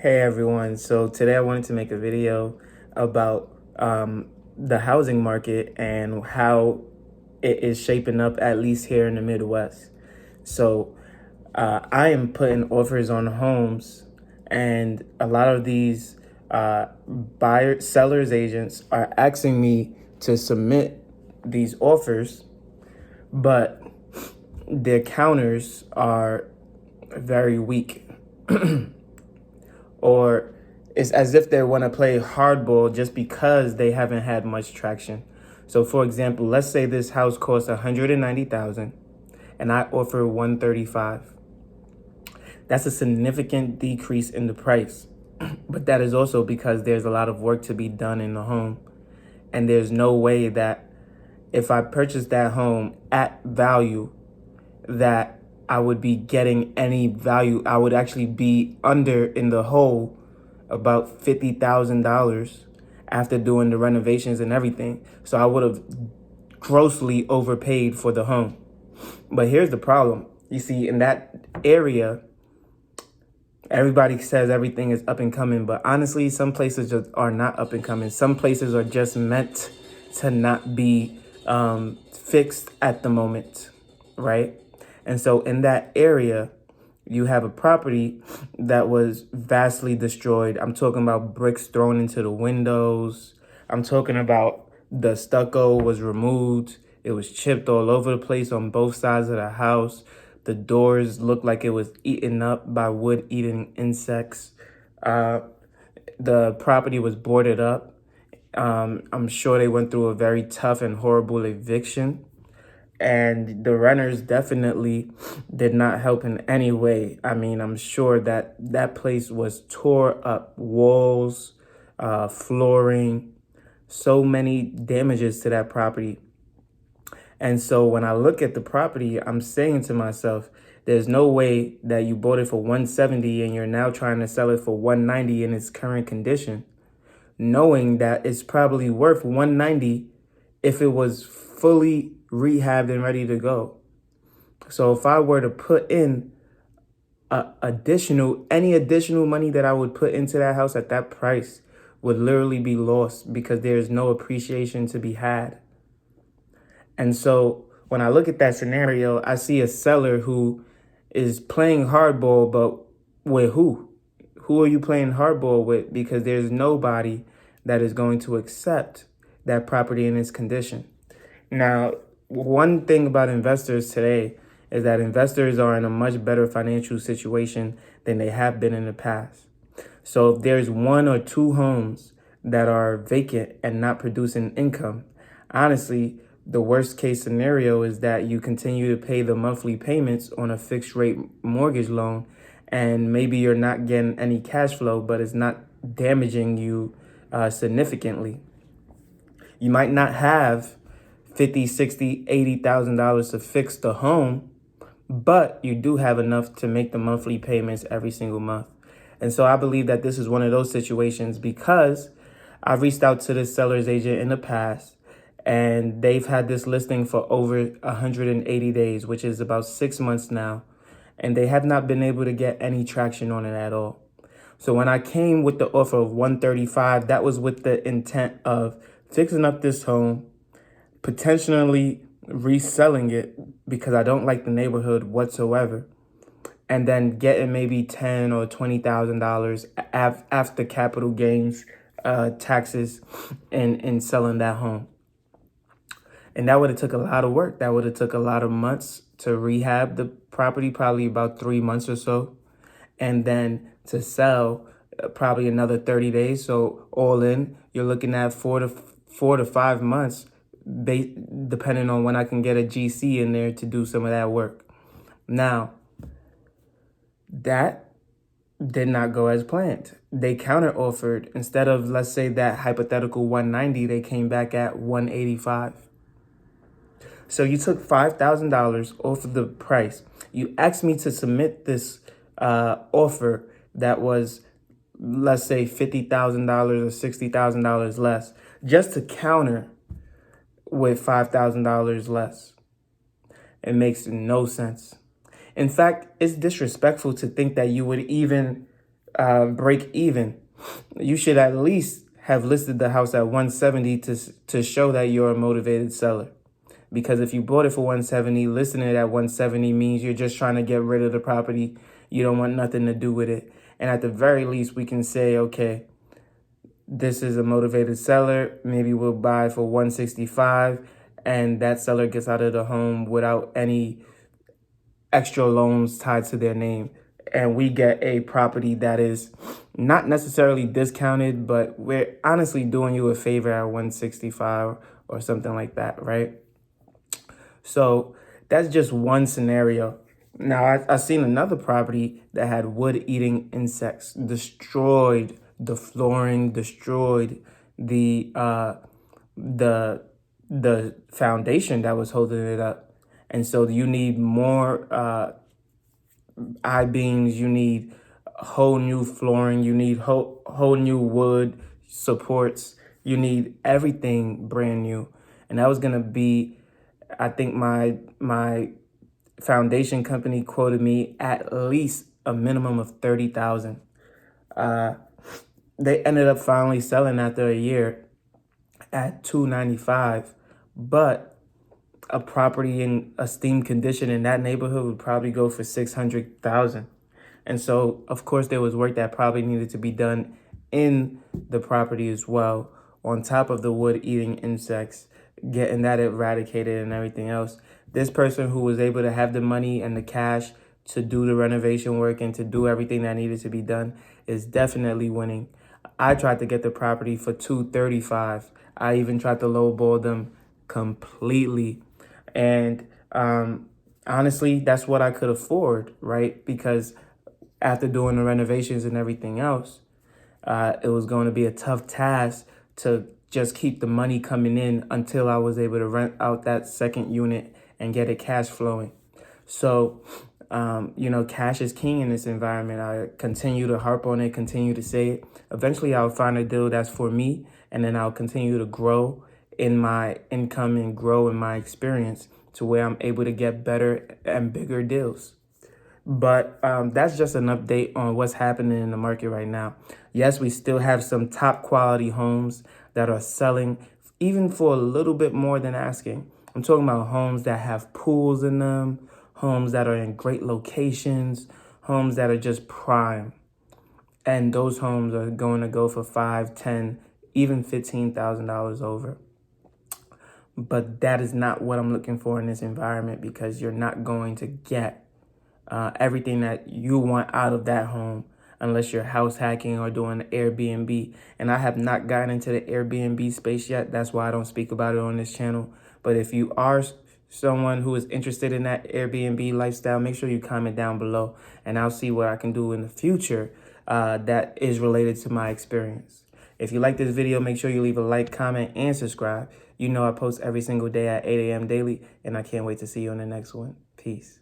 Hey everyone, so today I wanted to make a video about the housing market and how it is shaping up, at least here in the Midwest. So I am putting offers on homes, and a lot of these sellers agents are asking me to submit these offers, but their counters are very weak. Or it's as if they want to play hardball just because they haven't had much traction. So for example, let's say this house costs 190,000 and I offer 135. That's a significant decrease in the price. But that is also because there's a lot of work to be done in the home. And there's no way that if I purchase that home at value, that I would be getting any value. I would actually be under in the hole about $50,000 after doing the renovations and everything. So I would have grossly overpaid for the home. But here's the problem. You see, in that area, everybody says everything is up and coming, but honestly, some places just are not up and coming. Some places are just meant to not be fixed at the moment, right? And so in that area, you have a property that was vastly destroyed. I'm talking about bricks thrown into the windows. I'm talking about the stucco was removed. It was chipped all over the place on both sides of the house. The doors looked like it was eaten up by wood-eating insects. The property was boarded up. I'm sure they went through a very tough and horrible eviction. And the renters definitely did not help in any way. I mean, I'm sure that that place was tore up, walls, flooring, so many damages to that property. And so when I look at the property, I'm saying to myself, there's no way that you bought it for 170 and you're now trying to sell it for 190 in its current condition, knowing that it's probably worth 190 if it was fully rehabbed and ready to go. So if I were to put in any additional money that I would put into that house at that price would literally be lost because there's no appreciation to be had. And so when I look at that scenario, I see a seller who is playing hardball, but with who? Who are you playing hardball with? Because there's nobody that is going to accept that property in its condition. Now, one thing about investors today is that investors are in a much better financial situation than they have been in the past. So if there's one or two homes that are vacant and not producing income, honestly, the worst case scenario is that you continue to pay the monthly payments on a fixed rate mortgage loan, and maybe you're not getting any cash flow, but it's not damaging you significantly. You might not have $50, $60, $80,000 to fix the home, but you do have enough to make the monthly payments every single month. And so I believe that this is one of those situations because I've reached out to this seller's agent in the past, and they've had this listing for over 180 days, which is about 6 months now, and they have not been able to get any traction on it at all. So when I came with the offer of 135, that was with the intent of fixing up this home, potentially reselling it because I don't like the neighborhood whatsoever, and then getting maybe $10,000 or $20,000 after capital gains, taxes, in selling that home. And that would have took a lot of work. That would have took a lot of months to rehab the property, probably about 3 months or so, and then to sell probably another 30 days. So all in, you're looking at 4 to 5 months, depending on when I can get a GC in there to do some of that work. Now, that did not go as planned. They counter offered. Instead of, let's say, that hypothetical 190, they came back at 185. So you took $5,000 off of the price. You asked me to submit this offer that was, let's say, $50,000 or $60,000 less, just to counter with $5,000 less. It makes no sense. In fact, it's disrespectful to think that you would even break even, you should at least have listed the house at 170 to show that you're a motivated seller. Because if you bought it for 170, listing it at 170 means you're just trying to get rid of the property. You don't want nothing to do with it. And at the very least, we can say, okay, this is a motivated seller. Maybe we'll buy for 165, and that seller gets out of the home without any extra loans tied to their name. And we get a property that is not necessarily discounted, but we're honestly doing you a favor at 165 or something like that, right? So that's just one scenario. Now, I've seen another property that had wood-eating insects, destroyed the flooring, destroyed the the the foundation that was holding it up. And so you need more I-beams, you need whole new flooring, you need whole new wood supports, you need everything brand new. And that was gonna be, I think my foundation company quoted me at least a minimum of 30,000. They ended up finally selling after a year at 295, but a property in a steam condition in that neighborhood would probably go for 600,000. And so, of course, there was work that probably needed to be done in the property as well, on top of the wood-eating insects, getting that eradicated and everything else. This person who was able to have the money and the cash to do the renovation work and to do everything that needed to be done is definitely winning. I tried to get the property for 235. I even tried to lowball them completely. And honestly, that's what I could afford, right? Because after doing the renovations and everything else, it was going to be a tough task to just keep the money coming in until I was able to rent out that second unit and get it cash flowing. So, cash is king in this environment. I continue to harp on it, continue to say it. Eventually, I'll find a deal that's for me, and then I'll continue to grow in my income and grow in my experience to where I'm able to get better and bigger deals. But that's just an update on what's happening in the market right now. Yes, we still have some top quality homes that are selling even for a little bit more than asking. I'm talking about homes that have pools in them, homes that are in great locations, homes that are just prime. And those homes are going to go for 5, 10, even $15,000 over. But that is not what I'm looking for in this environment, because you're not going to get everything that you want out of that home unless you're house hacking or doing Airbnb. And I have not gotten into the Airbnb space yet. That's why I don't speak about it on this channel. But if you are someone who is interested in that Airbnb lifestyle, make sure you comment down below, and I'll see what I can do in the future that is related to my experience. If you like this video, make sure you leave a like, comment, and subscribe. You know I post every single day at 8 a.m. daily, and I can't wait to see you on the next one. Peace.